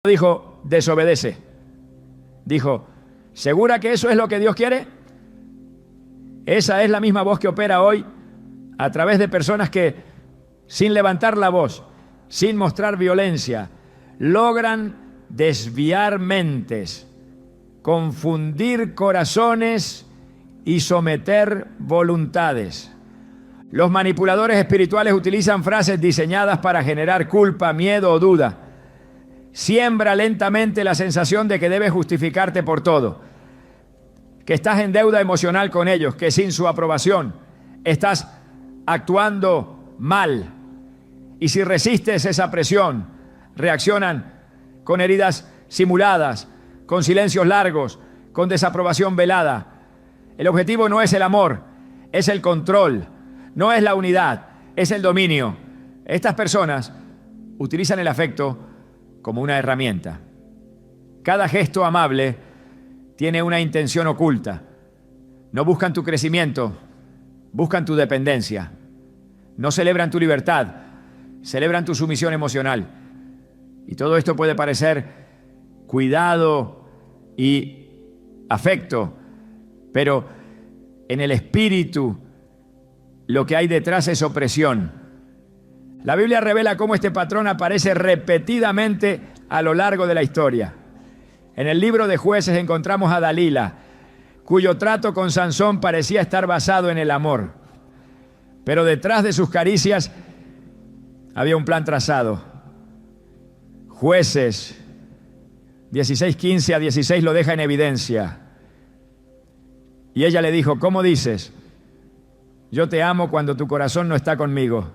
dijo, desobedece. Dijo, ¿segura que eso es lo que Dios quiere? Esa es la misma voz que opera hoy a través de personas que, sin levantar la voz, sin mostrar violencia, logran desviar mentes, confundir corazones y someter voluntades. Los manipuladores espirituales utilizan frases diseñadas para generar culpa, miedo o duda. Siembra lentamente la sensación de que debes justificarte por todo, que estás en deuda emocional con ellos, que sin su aprobación estás actuando mal. Y si resistes esa presión, reaccionan con heridas simuladas, con silencios largos, con desaprobación velada. El objetivo no es el amor, es el control, no es la unidad, es el dominio. Estas personas utilizan el afecto como una herramienta. Cada gesto amable tiene una intención oculta. No buscan tu crecimiento, buscan tu dependencia. No celebran tu libertad, celebran tu sumisión emocional. Y todo esto puede parecer cuidado y afecto, pero en el espíritu lo que hay detrás es opresión. La Biblia revela cómo este patrón aparece repetidamente a lo largo de la historia. En el libro de Jueces encontramos a Dalila, cuyo trato con Sansón parecía estar basado en el amor. Pero detrás de sus caricias había un plan trazado. Jueces 16:15 a 16 lo deja en evidencia. Y ella le dijo, ¿cómo dices? Yo te amo cuando tu corazón no está conmigo.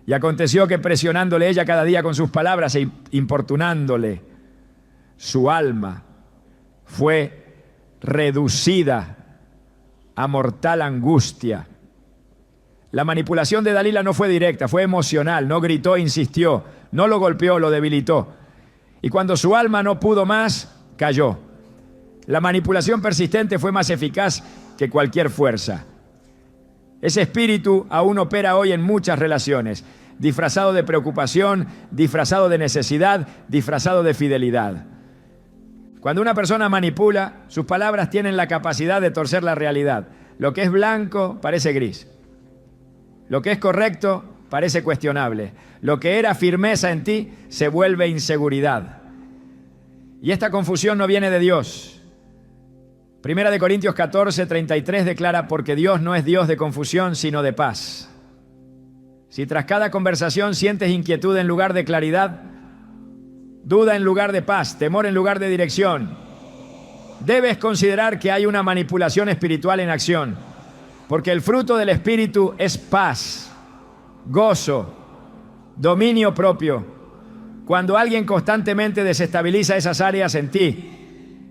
Y aconteció que presionándole ella cada día con sus palabras e importunándole, su alma fue reducida a mortal angustia. La manipulación de Dalila no fue directa, fue emocional, no gritó, insistió, no lo golpeó, lo debilitó. Y cuando su alma no pudo más, cayó. La manipulación persistente fue más eficaz que cualquier fuerza. Ese espíritu aún opera hoy en muchas relaciones, disfrazado de preocupación, disfrazado de necesidad, disfrazado de fidelidad. Cuando una persona manipula, sus palabras tienen la capacidad de torcer la realidad. Lo que es blanco parece gris. Lo que es correcto parece cuestionable. Lo que era firmeza en ti se vuelve inseguridad. Y esta confusión no viene de Dios. Primera de Corintios 14:33 declara, porque Dios no es Dios de confusión, sino de paz. Si tras cada conversación sientes inquietud en lugar de claridad, duda en lugar de paz, temor en lugar de dirección, debes considerar que hay una manipulación espiritual en acción, porque el fruto del espíritu es paz, gozo, dominio propio. Cuando alguien constantemente desestabiliza esas áreas en ti,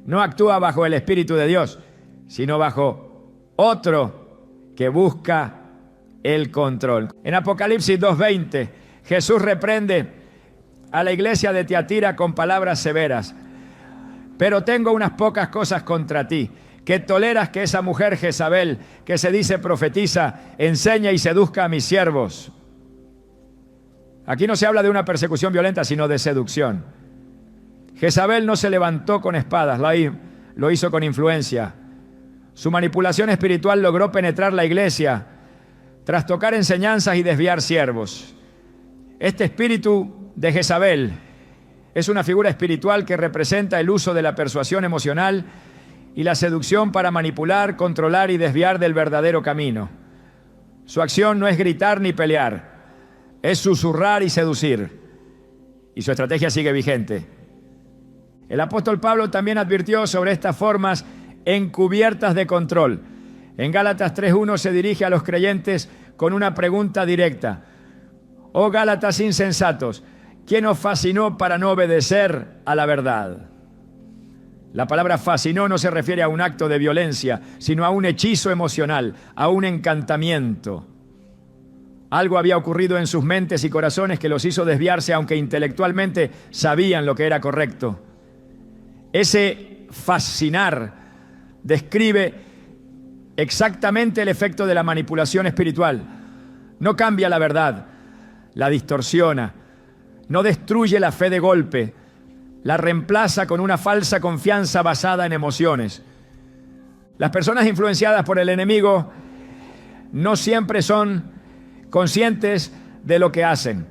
no actúa bajo el Espíritu de Dios, sino bajo otro que busca el control. En Apocalipsis 2:20, Jesús reprende a la iglesia de Tiatira con palabras severas. Pero tengo unas pocas cosas contra ti, que toleras que esa mujer Jezabel, que se dice profetiza, enseña y seduzca a mis siervos. Aquí no se habla de una persecución violenta, sino de seducción. Jezabel no se levantó con espadas, lo hizo con influencia. Su manipulación espiritual logró penetrar la iglesia, trastocar enseñanzas y desviar siervos. Este espíritu de Jezabel es una figura espiritual que representa el uso de la persuasión emocional y la seducción para manipular, controlar y desviar del verdadero camino. Su acción no es gritar ni pelear, es susurrar y seducir. Y su estrategia sigue vigente. El apóstol Pablo también advirtió sobre estas formas encubiertas de control. En Gálatas 3:1 se dirige a los creyentes con una pregunta directa. Oh Gálatas insensatos, ¿quién os fascinó para no obedecer a la verdad? La palabra fascinó no se refiere a un acto de violencia, sino a un hechizo emocional, a un encantamiento. Algo había ocurrido en sus mentes y corazones que los hizo desviarse, aunque intelectualmente sabían lo que era correcto. Ese fascinar describe exactamente el efecto de la manipulación espiritual. No cambia la verdad, la distorsiona, no destruye la fe de golpe, la reemplaza con una falsa confianza basada en emociones. Las personas influenciadas por el enemigo no siempre son conscientes de lo que hacen.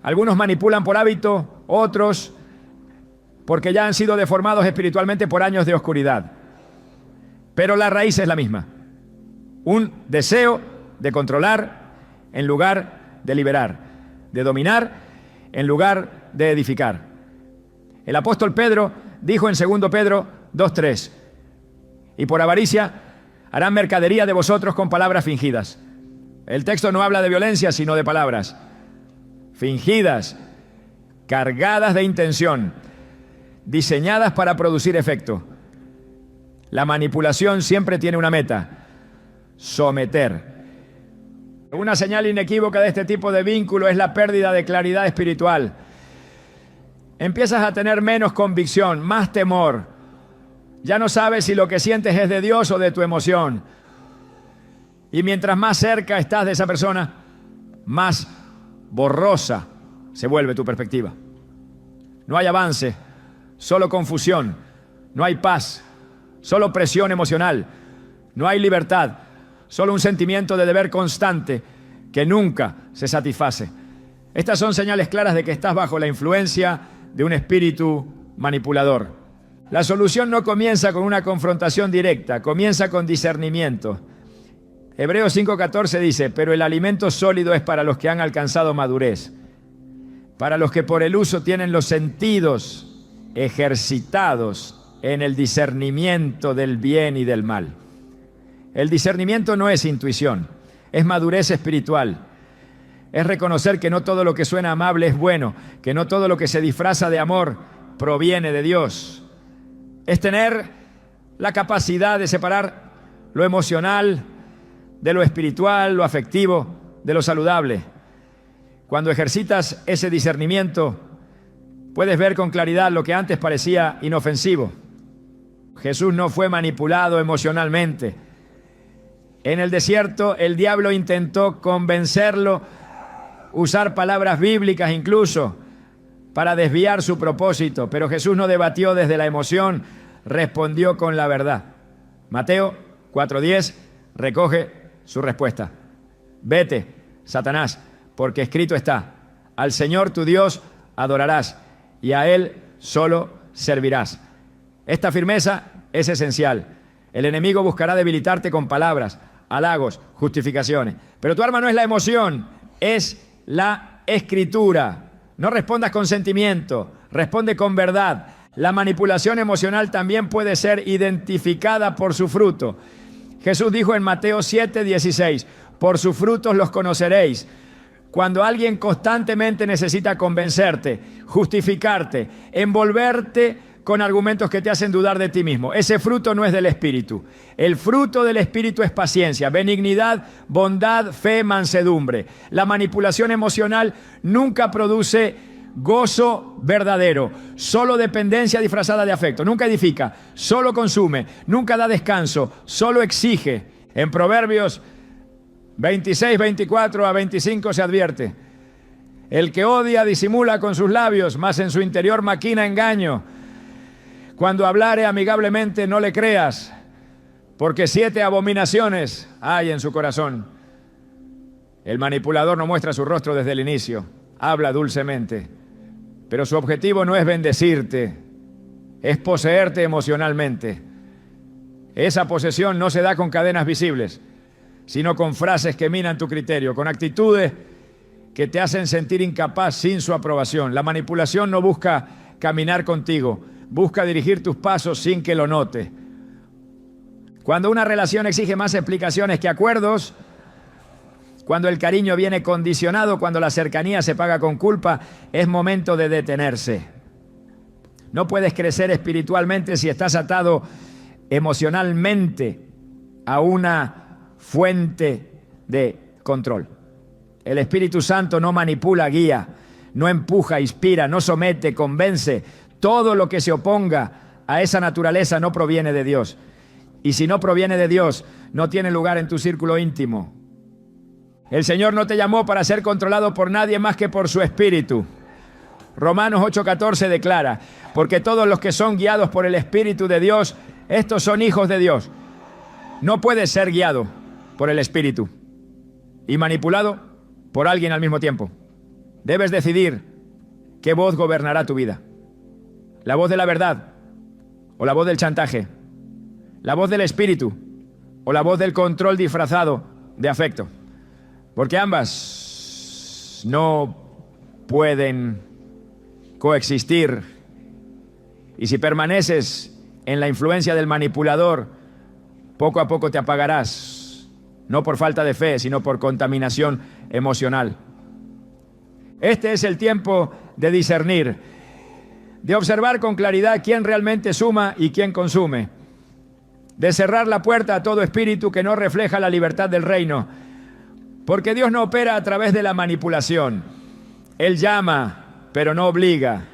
Algunos manipulan por hábito, otros porque ya han sido deformados espiritualmente por años de oscuridad. Pero la raíz es la misma. Un deseo de controlar en lugar de liberar, de dominar en lugar de edificar. El apóstol Pedro dijo en 2 Pedro 2:3, y por avaricia harán mercadería de vosotros con palabras fingidas. El texto no habla de violencia, sino de palabras fingidas, cargadas de intención, diseñadas para producir efecto. La manipulación siempre tiene una meta: someter. Una señal inequívoca de este tipo de vínculo es la pérdida de claridad espiritual. Empiezas a tener menos convicción, más temor. Ya no sabes si lo que sientes es de Dios o de tu emoción. Y mientras más cerca estás de esa persona, más borrosa se vuelve tu perspectiva. No hay avance, solo confusión. No hay paz, solo presión emocional. No hay libertad, solo un sentimiento de deber constante que nunca se satisface. Estas son señales claras de que estás bajo la influencia de un espíritu manipulador. La solución no comienza con una confrontación directa, comienza con discernimiento. Hebreos 5:14 dice: pero el alimento sólido es para los que han alcanzado madurez, para los que por el uso tienen los sentidos ejercitados en el discernimiento del bien y del mal. El discernimiento no es intuición, es madurez espiritual. Es reconocer que no todo lo que suena amable es bueno, que no todo lo que se disfraza de amor proviene de Dios. Es tener la capacidad de separar lo emocional de lo espiritual, lo afectivo de lo saludable. Cuando ejercitas ese discernimiento, puedes ver con claridad lo que antes parecía inofensivo. Jesús no fue manipulado emocionalmente. En el desierto, el diablo intentó convencerlo, usar palabras bíblicas incluso, para desviar su propósito. Pero Jesús no debatió desde la emoción, respondió con la verdad. Mateo 4:10 recoge su respuesta. Vete, Satanás, porque escrito está: al Señor tu Dios adorarás y a Él solo servirás. Esta firmeza es esencial. El enemigo buscará debilitarte con palabras, halagos, justificaciones. Pero tu arma no es la emoción, es la escritura. No respondas con sentimiento, responde con verdad. La manipulación emocional también puede ser identificada por su fruto. Jesús dijo en Mateo 7:16: por sus frutos los conoceréis. Cuando alguien constantemente necesita convencerte, justificarte, envolverte con argumentos que te hacen dudar de ti mismo, ese fruto no es del Espíritu. El fruto del Espíritu es paciencia, benignidad, bondad, fe, mansedumbre. La manipulación emocional nunca produce gozo verdadero, solo dependencia disfrazada de afecto. Nunca edifica, solo consume, nunca da descanso, solo exige. En Proverbios 26, 24 a 25 se advierte: el que odia disimula con sus labios, mas en su interior maquina engaño. Cuando hablare amigablemente no le creas, porque 7 abominaciones hay en su corazón. El manipulador no muestra su rostro desde el inicio, habla dulcemente, pero su objetivo no es bendecirte, es poseerte emocionalmente. Esa posesión no se da con cadenas visibles, sino con frases que minan tu criterio, con actitudes que te hacen sentir incapaz sin su aprobación. La manipulación no busca caminar contigo, busca dirigir tus pasos sin que lo note. Cuando una relación exige más explicaciones que acuerdos, cuando el cariño viene condicionado, cuando la cercanía se paga con culpa, es momento de detenerse. No puedes crecer espiritualmente si estás atado emocionalmente a una fuente de control. El Espíritu Santo no manipula, guía, no empuja, inspira, no somete, convence. Todo lo que se oponga a esa naturaleza no proviene de Dios. Y si no proviene de Dios, no tiene lugar en tu círculo íntimo. El Señor no te llamó para ser controlado por nadie más que por su Espíritu. Romanos 8:14 declara, porque todos los que son guiados por el Espíritu de Dios, estos son hijos de Dios. No puedes ser guiado por el Espíritu y manipulado por alguien al mismo tiempo. Debes decidir qué voz gobernará tu vida. La voz de la verdad o la voz del chantaje. La voz del Espíritu o la voz del control disfrazado de afecto. Porque ambas no pueden coexistir. Y si permaneces en la influencia del manipulador, poco a poco te apagarás. No por falta de fe, sino por contaminación emocional. Este es el tiempo de discernir, de observar con claridad quién realmente suma y quién consume, de cerrar la puerta a todo espíritu que no refleja la libertad del reino, porque Dios no opera a través de la manipulación. Él llama, pero no obliga.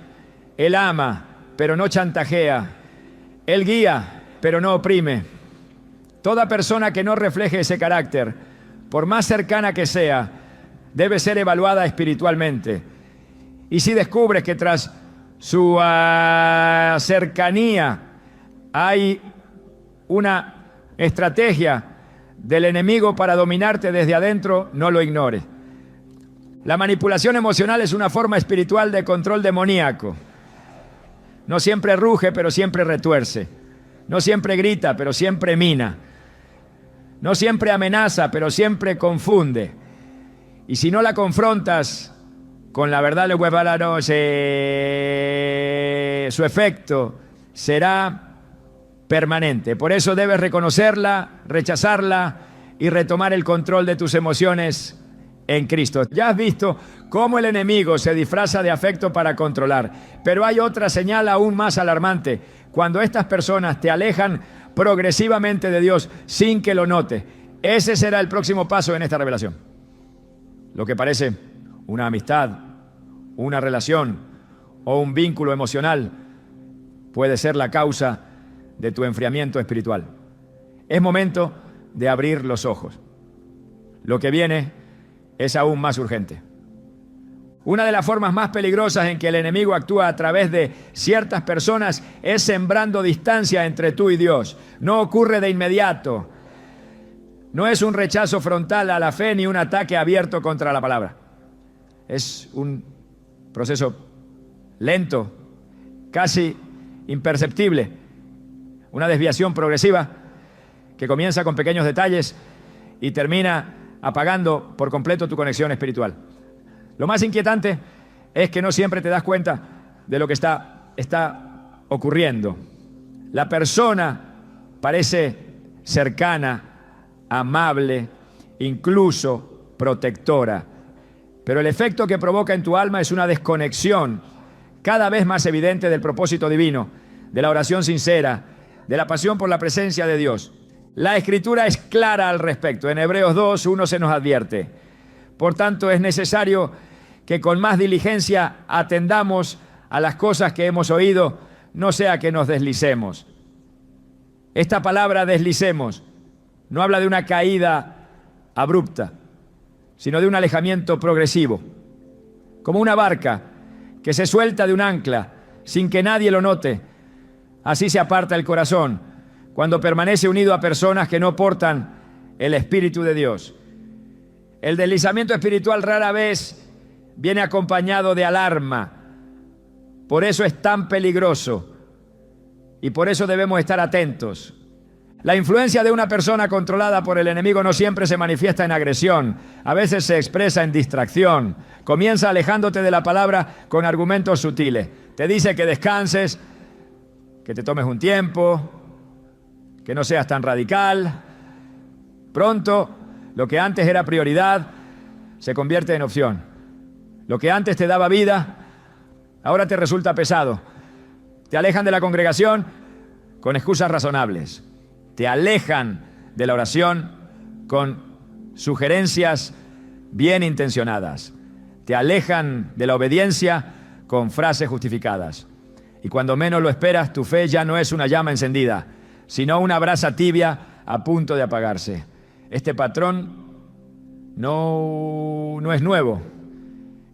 Él ama, pero no chantajea. Él guía, pero no oprime. Toda persona que no refleje ese carácter, por más cercana que sea, debe ser evaluada espiritualmente. Y si descubres que tras su cercanía hay una estrategia del enemigo para dominarte desde adentro, no lo ignores. La manipulación emocional es una forma espiritual de control demoníaco. No siempre ruge, pero siempre retuerce. No siempre grita, pero siempre mina. No siempre amenaza, pero siempre confunde. Y si no la confrontas con la verdad, su efecto será permanente. Por eso debes reconocerla, rechazarla y retomar el control de tus emociones en Cristo. Ya has visto cómo el enemigo se disfraza de afecto para controlar, pero hay otra señal aún más alarmante: cuando estas personas te alejan progresivamente de Dios sin que lo note. Ese será el próximo paso en esta revelación. Lo que parece una amistad, una relación o un vínculo emocional puede ser la causa de tu enfriamiento espiritual. Es momento de abrir los ojos. Lo que viene es aún más urgente. Una de las formas más peligrosas en que el enemigo actúa a través de ciertas personas es sembrando distancia entre tú y Dios. No ocurre de inmediato. No es un rechazo frontal a la fe ni un ataque abierto contra la palabra. Es un proceso lento, casi imperceptible. Una desviación progresiva que comienza con pequeños detalles y termina apagando por completo tu conexión espiritual. Lo más inquietante es que no siempre te das cuenta de lo que está ocurriendo. La persona parece cercana, amable, incluso protectora, pero el efecto que provoca en tu alma es una desconexión cada vez más evidente del propósito divino, de la oración sincera, de la pasión por la presencia de Dios. La Escritura es clara al respecto. En Hebreos 2:1 se nos advierte: por tanto, es necesario que con más diligencia atendamos a las cosas que hemos oído, no sea que nos deslicemos. Esta palabra deslicemos no habla de una caída abrupta, sino de un alejamiento progresivo, como una barca que se suelta de un ancla sin que nadie lo note. Así se aparta el corazón cuando permanece unido a personas que no portan el Espíritu de Dios. El deslizamiento espiritual rara vez viene acompañado de alarma. Por eso es tan peligroso y por eso debemos estar atentos. La influencia de una persona controlada por el enemigo no siempre se manifiesta en agresión. A veces se expresa en distracción. Comienza alejándote de la palabra con argumentos sutiles. Te dice que descanses, que te tomes un tiempo, que no seas tan radical. Pronto, lo que antes era prioridad se convierte en opción. Lo que antes te daba vida, ahora te resulta pesado. Te alejan de la congregación con excusas razonables. Te alejan de la oración con sugerencias bien intencionadas. Te alejan de la obediencia con frases justificadas. Y cuando menos lo esperas, tu fe ya no es una llama encendida, sino una brasa tibia a punto de apagarse. Este patrón no es nuevo.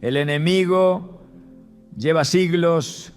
El enemigo lleva siglos